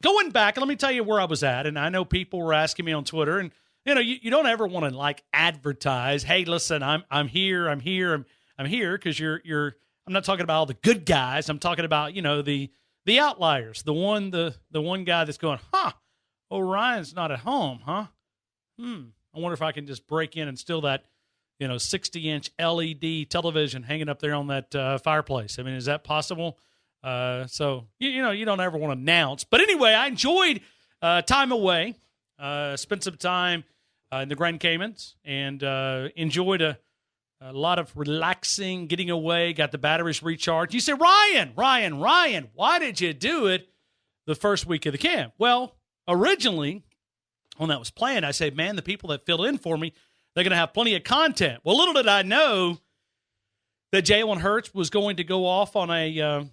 going back, let me tell you where I was at. And I know people were asking me on Twitter, and you don't ever want to like advertise, hey, listen, I'm here, because you're. I'm not talking about all the good guys. I'm talking about the outliers, the one guy that's going, Orion's not at home, huh? I wonder if I can just break in and steal that 60-inch LED television hanging up there on that fireplace. I mean, is that possible? So you don't ever want to announce. But anyway, I enjoyed time away. Spent some time in the Grand Caymans and enjoyed a lot of relaxing, getting away, got the batteries recharged. You say, Ryan, why did you do it the first week of the camp? Well, originally, when that was planned, I said, man, the people that filled in for me, they're going to have plenty of content. Well, little did I know that Jalen Hurts was going to go off on a,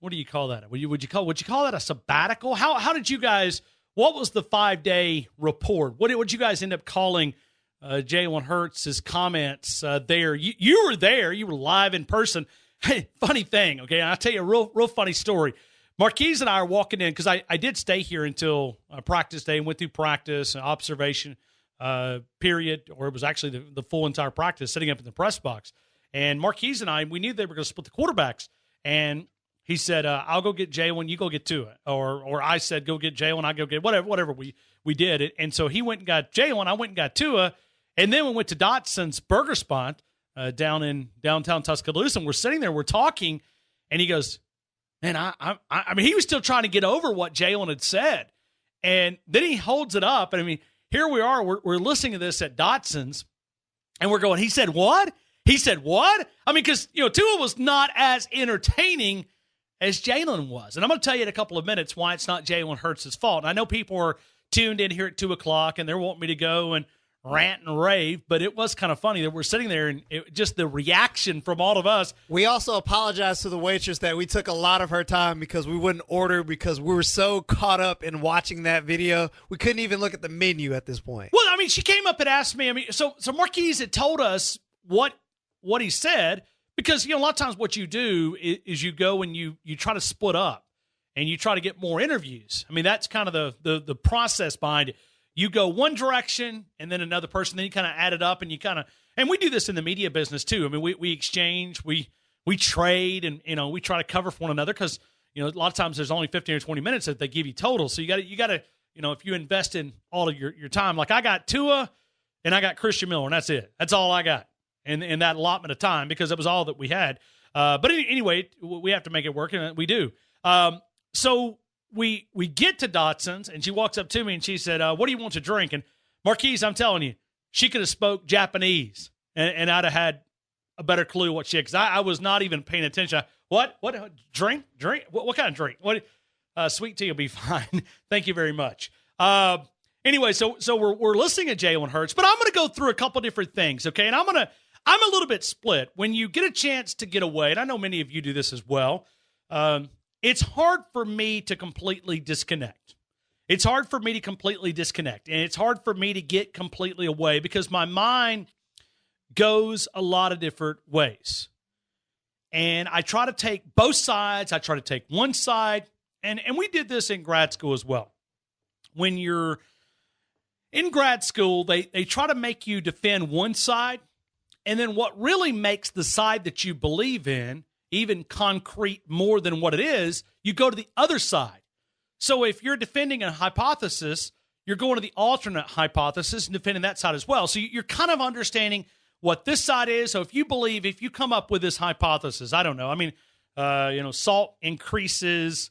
what do you call that? Would you call that a sabbatical? How did you guys, what was the 5-day report? What did you guys end up calling Jalen Hurts' comments there? You were there. You were live in person. Hey, funny thing, okay? I'll tell you a real funny story. Marquise and I are walking in because I did stay here until practice day and went through practice and observation period, or it was actually the full entire practice, sitting up in the press box. And Marquise and I, we knew they were going to split the quarterbacks. And he said, I'll go get Jalen, you go get Tua. Or I said, go get Jalen, I go get whatever we did. And so he went and got Jalen, I went and got Tua. And then we went to Dotson's Burger Spot down in downtown Tuscaloosa. And we're sitting there, we're talking, and he goes, man, I mean, he was still trying to get over what Jalen had said. And then he holds it up. And I mean, here we are, we're listening to this at Dotson's, and we're going, he said what? He said what? I mean, because, Tua was not as entertaining as Jalen was. And I'm going to tell you in a couple of minutes why it's not Jalen Hurts' fault. And I know people are tuned in here at 2 o'clock, and they're wanting me to go and rant and rave, but it was kind of funny that we're sitting there and just the reaction from all of us. We also apologize to the waitress that we took a lot of her time because we wouldn't order because we were so caught up in watching that video. We couldn't even look at the menu at this point. Well, I mean, she came up and asked me, so Marquise had told us what he said, because, a lot of times what you do is you go and you try to split up and you try to get more interviews. I mean, that's kind of the process behind it. You go one direction and then another person, then you kind of add it up and and we do this in the media business too. I mean, we exchange, we trade, and, we try to cover for one another because, a lot of times there's only 15 or 20 minutes that they give you total. So you got to, if you invest in all of your time, like I got Tua and I got Christian Miller, and that's it. That's all I got in that allotment of time because it was all that we had. But anyway, we have to make it work, and we do. So we get to Dotson's, and she walks up to me, and she said, what do you want to drink? And Marquise, I'm telling you, she could have spoke Japanese, and I'd have had a better clue what she had, because I was not even paying attention. What drink? What kind of drink? What? Sweet tea will be fine. Thank you very much. Anyway, so we're listening to Jalen Hurts, but I'm going to go through a couple different things, okay? And I'm a little bit split. When you get a chance to get away, and I know many of you do this as well, it's hard for me to completely disconnect. And it's hard for me to get completely away because my mind goes a lot of different ways. And I try to take both sides. I try to take one side. And we did this in grad school as well. When you're in grad school, they try to make you defend one side. And then what really makes the side that you believe in even concrete more than what it is, you go to the other side. So if you're defending a hypothesis, you're going to the alternate hypothesis and defending that side as well. So you're kind of understanding what this side is. So if you come up with this hypothesis, I don't know. I mean, salt increases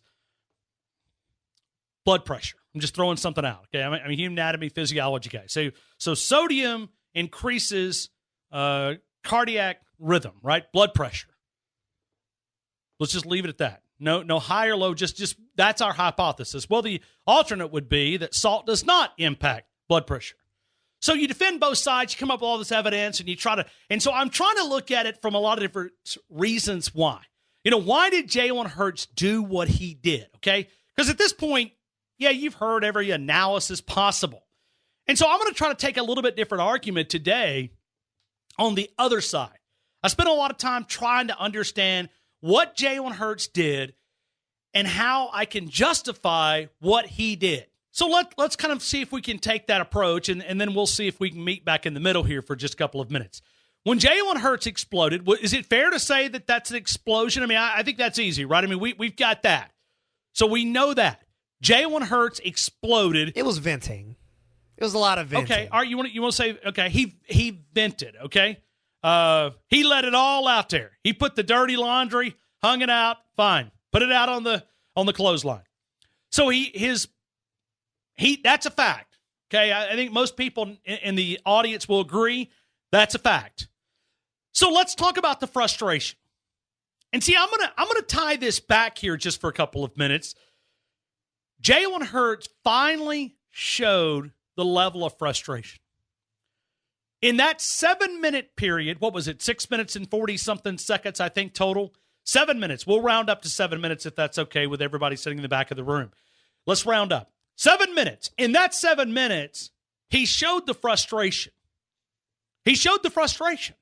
blood pressure. I'm just throwing something out. Okay, I'm a human anatomy physiology guy. So sodium increases cardiac rhythm, right? Blood pressure. Let's just leave it at that. No high or low, just that's our hypothesis. Well, the alternate would be that salt does not impact blood pressure. So you defend both sides, you come up with all this evidence, and and so I'm trying to look at it from a lot of different reasons why. Why did Jalen Hurts do what he did, okay? Because at this point, yeah, you've heard every analysis possible. And so I'm going to try to take a little bit different argument today on the other side. I spent a lot of time trying to understand what Jalen Hurts did and how I can justify what he did. So let's kind of see if we can take that approach, and then we'll see if we can meet back in the middle here for just a couple of minutes. When Jalen Hurts exploded, is it fair to say that that's an explosion? I mean, I think that's easy, right? I mean, we've got that. So we know that. Jalen Hurts exploded. It was venting. It was a lot of venting. Okay, all right, you want to say, okay, he vented, okay? He let it all out there. He put the dirty laundry, hung it out, fine. Put it out on the clothesline. So that's a fact. Okay, I think most people in the audience will agree that's a fact. So let's talk about the frustration. And see, I'm gonna tie this back here just for a couple of minutes. Jalen Hurts finally showed the level of frustration. In that 7-minute period, what was it, 6 minutes and 40-something seconds, I think, total? 7 minutes. We'll round up to 7 minutes if that's okay with everybody sitting in the back of the room. Let's round up. 7 minutes. In that 7 minutes, he showed the frustration. He showed the frustration.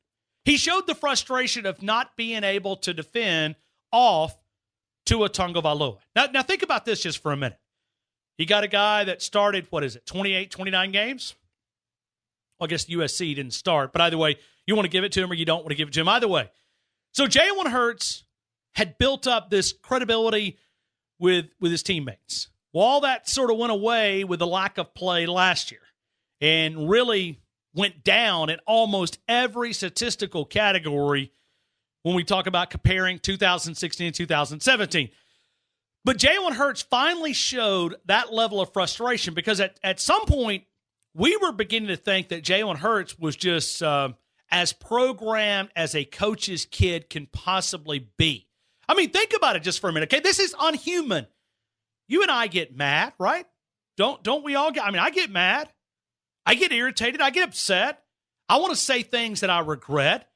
He showed the frustration of not being able to defend off Tua Tagovailoa. Now think about this just for a minute. You got a guy that started, 28, 29 games? Well, I guess USC didn't start, but either way, you want to give it to him or you don't want to give it to him. Either way. So Jalen Hurts had built up this credibility with his teammates. Well, all that sort of went away with the lack of play last year and really went down in almost every statistical category when we talk about comparing 2016 and 2017. But Jalen Hurts finally showed that level of frustration because at some point, we were beginning to think that Jalen Hurts was just as programmed as a coach's kid can possibly be. I mean, think about it just for a minute, okay? This is unhuman. You and I get mad, right? Don't we all get? I mean, I get mad. I get irritated. I get upset. I want to say things that I regret,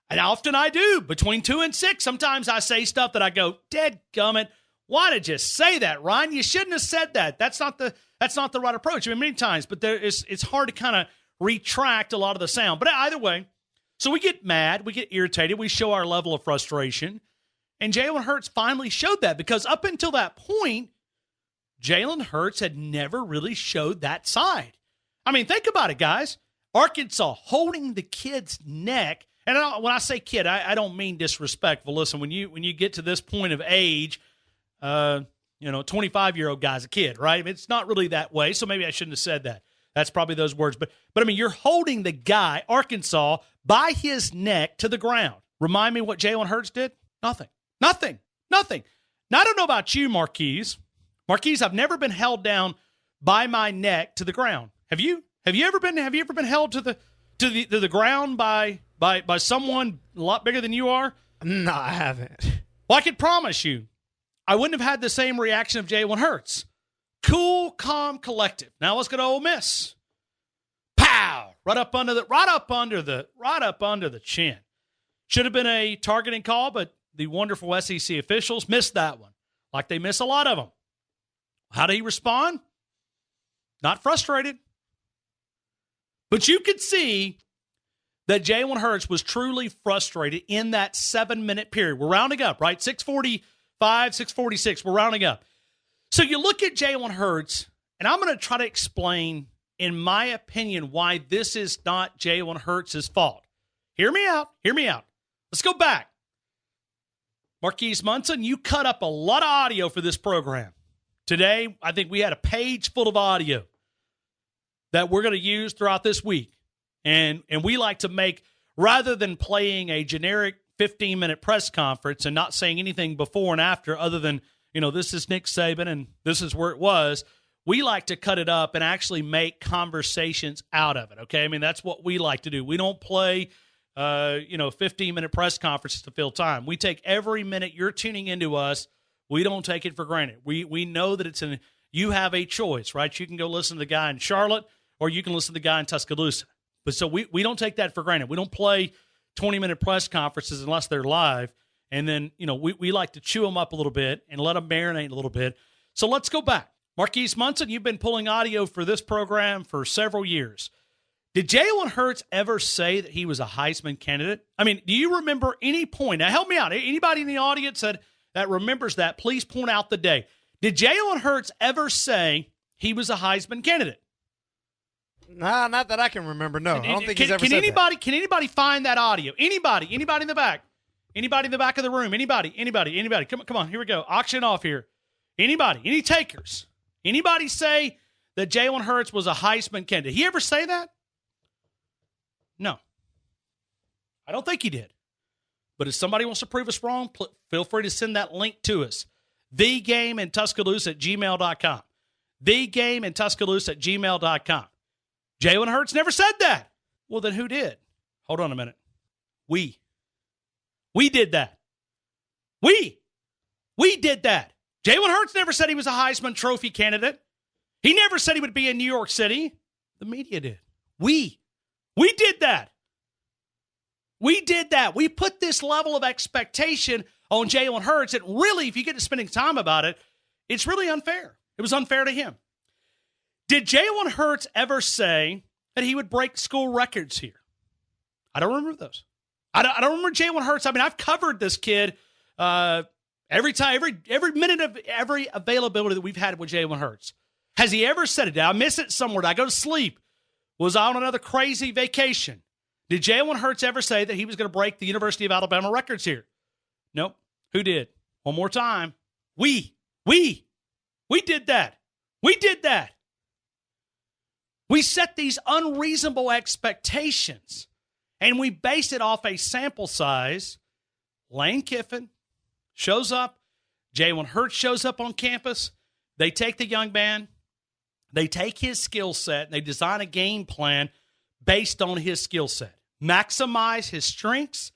and often I do. Between 2 and 6, sometimes I say stuff that I go, "Dadgummit, why did you say that, Ryan? You shouldn't have said that. That's not the right approach." I mean, many times, but it's hard to kind of retract a lot of the sound. But either way, so we get mad, we get irritated, we show our level of frustration, and Jalen Hurts finally showed that because up until that point, Jalen Hurts had never really showed that side. I mean, think about it, guys. Arkansas holding the kid's neck, and when I say kid, I don't mean disrespectful. Listen, when you get to this point of age, 25-year-old guy's a kid, right? I mean, it's not really that way, so maybe I shouldn't have said that. That's probably those words. But I mean, you're holding the guy, Arkansas, by his neck to the ground. Remind me what Jalen Hurts did? Nothing. Now, I don't know about you, Marquise. Marquise, I've never been held down by my neck to the ground. Have you? Have you ever been held to the ground by someone a lot bigger than you are? No, I haven't. Well, I can promise you, I wouldn't have had the same reaction of Jalen Hurts. Cool, calm, collective. Now let's go to Ole Miss. Pow! Right up under the chin. Should have been a targeting call, but the wonderful SEC officials missed that one, like they miss a lot of them. How did he respond? Not frustrated. But you could see that Jalen Hurts was truly frustrated in that 7-minute period. We're rounding up, right? 6:45, 6:46, we're rounding up. So you look at Jalen Hurts, and I'm going to try to explain, in my opinion, why this is not Jalen Hurts' fault. Hear me out. Let's go back. Marquise Munson, you cut up a lot of audio for this program. Today, I think we had a page full of audio that we're going to use throughout this week. And we like to make, rather than playing a generic 15-minute press conference and not saying anything before and after other than, this is Nick Saban and this is where it was, we like to cut it up and actually make conversations out of it, okay? I mean, that's what we like to do. We don't play, 15-minute press conferences to fill time. We take every minute you're tuning into us. We don't take it for granted. We know that you have a choice, right? You can go listen to the guy in Charlotte or you can listen to the guy in Tuscaloosa. But so we don't take that for granted. We don't play 20-minute press conferences unless they're live. And then, we like to chew them up a little bit and let them marinate a little bit. So let's go back. Marquise Munson, you've been pulling audio for this program for several years. Did Jalen Hurts ever say that he was a Heisman candidate? I mean, do you remember any point? Now, help me out. Anybody in the audience that that remembers that, please point out the day. Did Jalen Hurts ever say he was a Heisman candidate? Nah, not that I can remember. No, I don't think he's ever said that. Can anybody find that audio? Anybody in the back? Anybody in the back of the room? Anybody? Come on, here we go. Auction off here. Anybody? Any takers? Anybody say that Jalen Hurts was a Heisman candidate? Did he ever say that? No. I don't think he did. But if somebody wants to prove us wrong, feel free to send that link to us. thegameintuscaloosa@gmail.com. thegameintuscaloosa@gmail.com. Jalen Hurts never said that. Well, then who did? Hold on a minute. We did that. We did that. Jalen Hurts never said he was a Heisman Trophy candidate. He never said he would be in New York City. The media did. We did that. We did that. We put this level of expectation on Jalen Hurts. And really, if you get to spending time about it, it's really unfair. It was unfair to him. Did Jalen Hurts ever say that he would break school records here? I don't remember those. I don't remember Jalen Hurts. I mean, I've covered this kid every time, every minute of every availability that we've had with Jalen Hurts. Has he ever said it? Did I miss it somewhere? Did I go to sleep? Was I on another crazy vacation? Did Jalen Hurts ever say that he was going to break the University of Alabama records here? Nope. Who did? One more time. We did that. We did that. We set these unreasonable expectations, and we base it off a sample size. Lane Kiffin shows up. Jalen Hurts shows up on campus. They take the young man. They take his skill set, and they design a game plan based on his skill set. Maximize his strengths,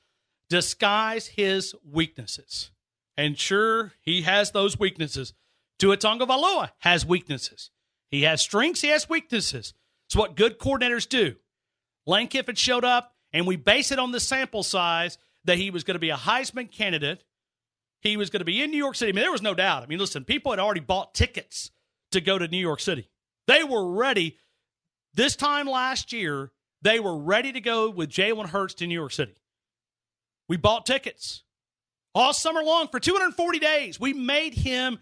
disguise his weaknesses. And sure, he has those weaknesses. Tua Tagovailoa has weaknesses. He has strengths, he has weaknesses. It's what good coordinators do. Lane Kiffin showed up, and we base it on the sample size that he was going to be a Heisman candidate. He was going to be in New York City. I mean, there was no doubt. I mean, listen, people had already bought tickets to go to New York City. They were ready. This time last year, they were ready to go with Jalen Hurts to New York City. We bought tickets all summer long for 240 days. We made him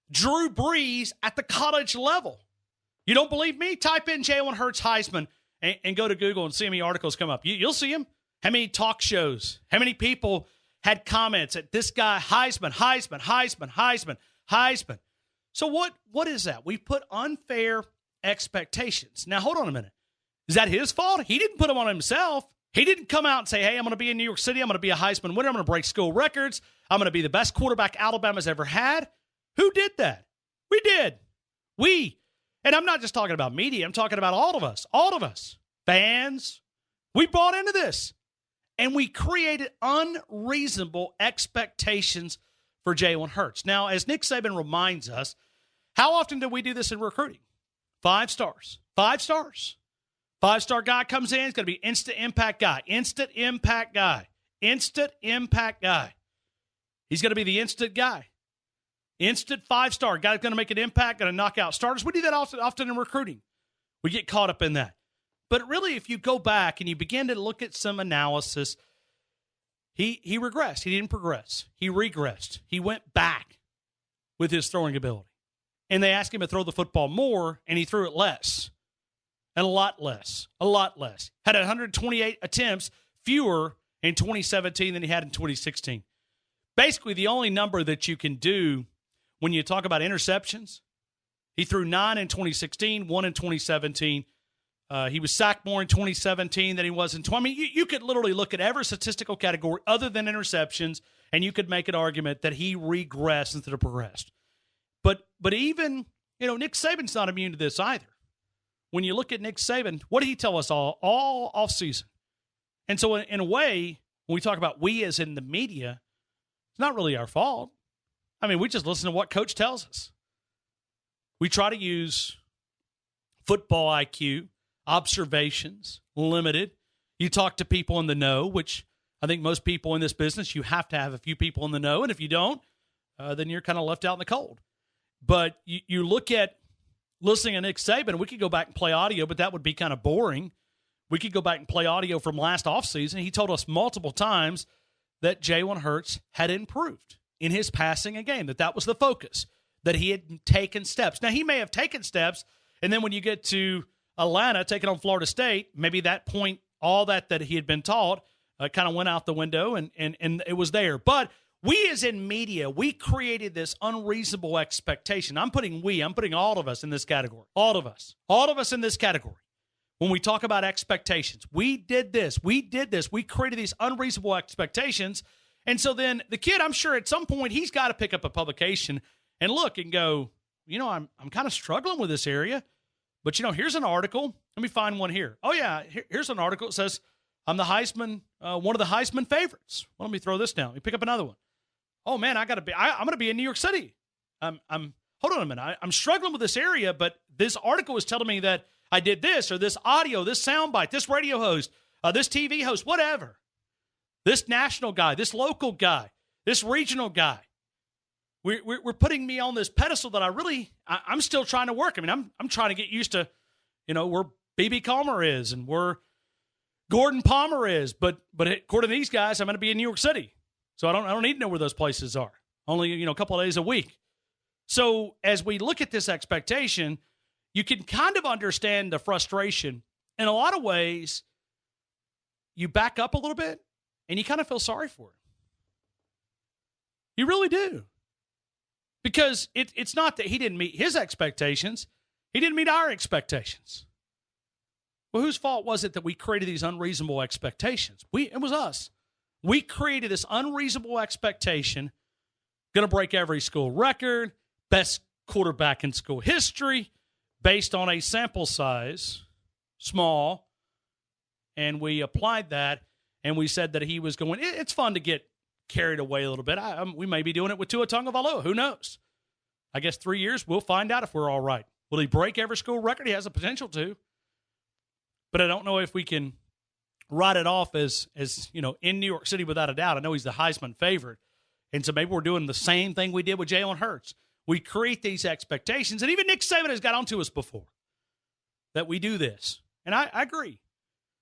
Drew Brees at the college level. You don't believe me? Type in Jalen Hurts Heisman and go to Google and see how many articles come up. You'll see them. How many talk shows? How many people had comments at this guy, Heisman. So what is that? We put unfair expectations. Now, hold on a minute. Is that his fault? He didn't put them on himself. He didn't come out and say, hey, I'm going to be in New York City. I'm going to be a Heisman winner. I'm going to break school records. I'm going to be the best quarterback Alabama's ever had. Who did that? We did. And I'm not just talking about media. I'm talking about all of us, fans. We bought into this, and we created unreasonable expectations for Jalen Hurts. Now, as Nick Saban reminds us, how often do we do this in recruiting? 5 stars. 5 stars. 5-star guy comes in. He's going to be instant impact guy. Instant impact guy. He's going to be the instant guy. Instant 5-star. Guy's going to make an impact, going to knock out starters. We do that often in recruiting. We get caught up in that. But really, if you go back and you begin to look at some analysis, he regressed. He didn't progress. He regressed. He went back with his throwing ability. And they asked him to throw the football more, and he threw it less. And a lot less. Had 128 attempts, fewer in 2017 than he had in 2016. Basically, the only number that you can do when you talk about interceptions, he threw 9 in 2016, 1 in 2017. He was sacked more in 2017 than he was in 20. I mean, you could literally look at every statistical category other than interceptions, and you could make an argument that he regressed instead of progressed. But even, Nick Saban's not immune to this either. When you look at Nick Saban, what did he tell us all offseason? And so in a way, when we talk about we as in the media, it's not really our fault. I mean, we just listen to what coach tells us. We try to use football IQ, observations, limited. You talk to people in the know, which I think most people in this business, you have to have a few people in the know. And if you don't, then you're kind of left out in the cold. But you look at listening to Nick Saban, we could go back and play audio, but that would be kind of boring. We could go back and play audio from last offseason. He told us multiple times that Jalen Hurts had improved. in his passing a game, that was the focus, that he had taken steps. Now, he may have taken steps, and then when you get to Atlanta, taking on Florida State, maybe that point, all that he had been taught kind of went out the window, and it was there. But we as in media, we created this unreasonable expectation. I'm putting all of us in this category. All of us in this category. When we talk about expectations, we did this. We created these unreasonable expectations. And so then the kid, I'm sure at some point, he's got to pick up a publication and look and go, I'm kind of struggling with this area. But, here's an article. Let me find one here. Oh, yeah, here's an article. It says, I'm the Heisman, one of the Heisman favorites. Well, let me throw this down. Let me pick up another one. Oh, man, I'm going to be in New York City. Hold on a minute. I'm struggling with this area, but this article is telling me that I did this or this audio, this soundbite, this radio host, this TV host, whatever. This national guy, this local guy, this regional guy. We're putting me on this pedestal that I'm still trying to work. I mean, I'm trying to get used to, where B.B. Calmer is and where Gordon Palmer is. But according to these guys, I'm going to be in New York City. So I don't need to know where those places are. Only, a couple of days a week. So as we look at this expectation, you can kind of understand the frustration. In a lot of ways, you back up a little bit and you kind of feel sorry for it. You really do. Because it's not that he didn't meet his expectations. He didn't meet our expectations. Well, whose fault was it that we created these unreasonable expectations? It was us. We created this unreasonable expectation, going to break every school record, best quarterback in school history, based on a sample size, small, and we applied that, and we said that he was going, it's fun to get carried away a little bit. We may be doing it with Tua Tagovailoa. Who knows? I guess 3 years, we'll find out if we're all right. Will he break every school record? He has the potential to. But I don't know if we can write it off as in New York City without a doubt. I know he's the Heisman favorite. And so maybe we're doing the same thing we did with Jalen Hurts. We create these expectations. And even Nick Saban has got onto us before that we do this. And I agree.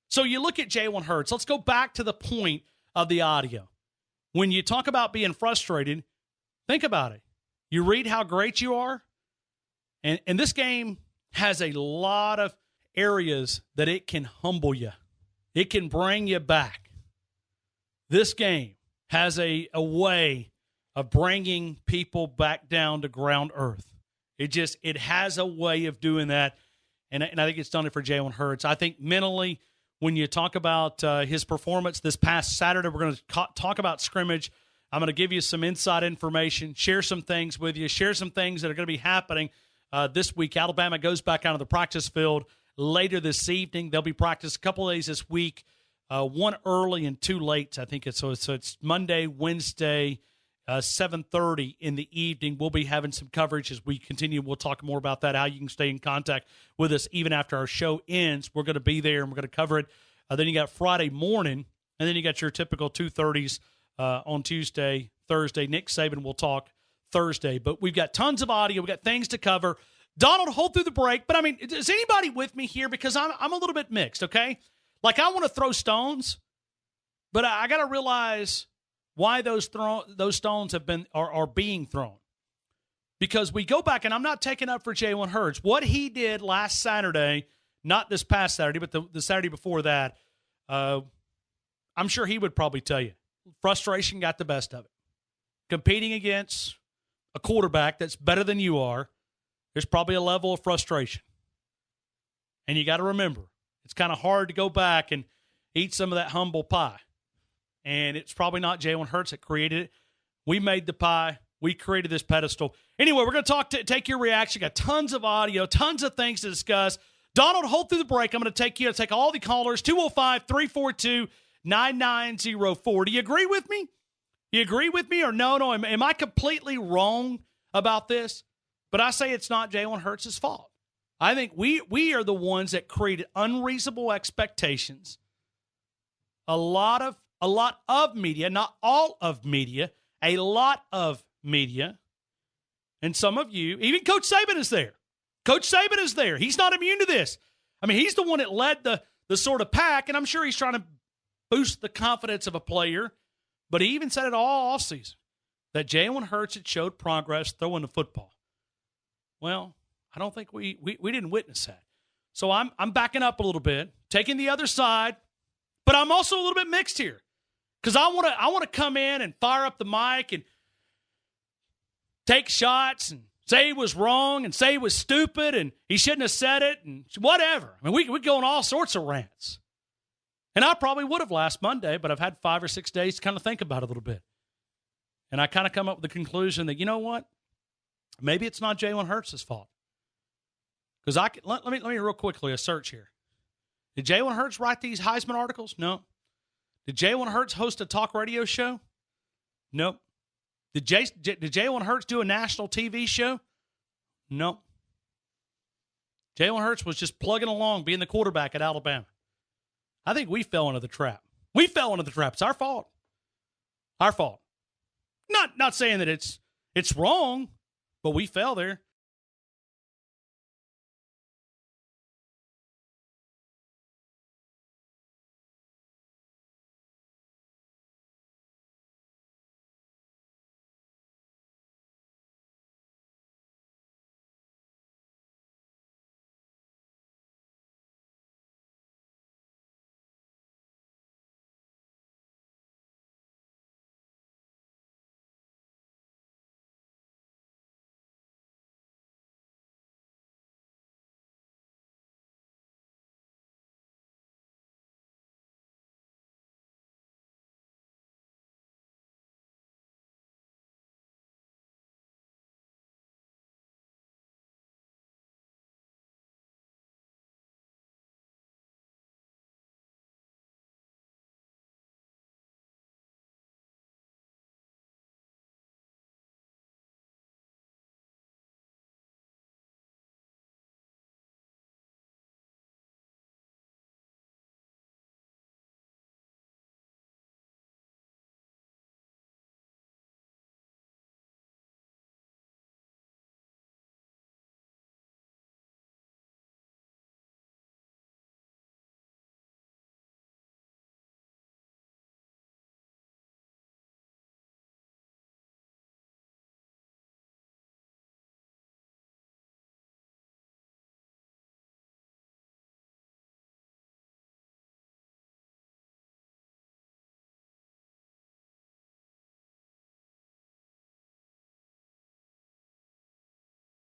So you look at Jalen Hurts. Let's go back to the point of the audio. When you talk about being frustrated, think about it. You read how great you are, and this game has a lot of areas that it can humble you. It can bring you back. This game has a way of bringing people back down to ground earth. It has a way of doing that, and I think it's done it for Jalen Hurts. I think mentally, when you talk about his performance this past Saturday, we're going to talk about scrimmage. I'm going to give you some inside information, share some things with you, share some things that are going to be happening this week. Alabama goes back out of the practice field later this evening. They'll be practiced a couple of days this week, one early and two late. I think it's Monday, Wednesday, 7:30 in the evening. We'll be having some coverage as we continue. We'll talk more about that, how you can stay in contact with us even after our show ends. We're going to be there, and we're going to cover it. Then you got Friday morning, and then you got your typical 2:30s on Tuesday, Thursday. Nick Saban will talk Thursday. But we've got tons of audio. We've got things to cover. Donald, hold through the break. But, I mean, is anybody with me here? Because I'm a little bit mixed, okay? Like, I want to throw stones, but I got to realize why those stones are being thrown. Because we go back, and I'm not taking up for Jalen Hurts. What he did last Saturday, not this past Saturday, but the Saturday before that, I'm sure he would probably tell you, frustration got the best of it. Competing against a quarterback that's better than you are, there's probably a level of frustration. And you got to remember, it's kind of hard to go back and eat some of that humble pie. And it's probably not Jalen Hurts that created it. We made the pie. We created this pedestal. Anyway, we're going to take your reaction. Got tons of audio, tons of things to discuss. Donald, hold through the break. I'm going to take all the callers, 205-342-9904. Do you agree with me? You agree with me or no? Am I completely wrong about this? But I say it's not Jalen Hurts' fault. I think we are the ones that created unreasonable expectations. A lot of media, not all of media, a lot of media, and some of you, even Coach Saban is there. Coach Saban is there. He's not immune to this. I mean, he's the one that led the sort of pack, and I'm sure he's trying to boost the confidence of a player, but he even said it all offseason. that Jalen Hurts had showed progress throwing the football. Well, I don't think we didn't witness that. So I'm backing up a little bit, taking the other side, but I'm also a little bit mixed here because I want to come in and fire up the mic and take shots and say he was wrong and say he was stupid and he shouldn't have said it and whatever. I mean, we go on all sorts of rants. And I probably would have last Monday, but I've had 5 or 6 days to kind of think about it a little bit. And I kind of come up with the conclusion that, you know what? Maybe it's not Jalen Hurts' fault. Because let me real quickly a search here. Did Jalen Hurts write these Heisman articles? No. Did Jalen Hurts host a talk radio show? Nope. Did Jalen Hurts do a national TV show? No. Jalen Hurts was just plugging along, being the quarterback at Alabama. I think we fell into the trap. We fell into the trap. It's our fault. Our fault. Not saying that it's wrong, but we fell there.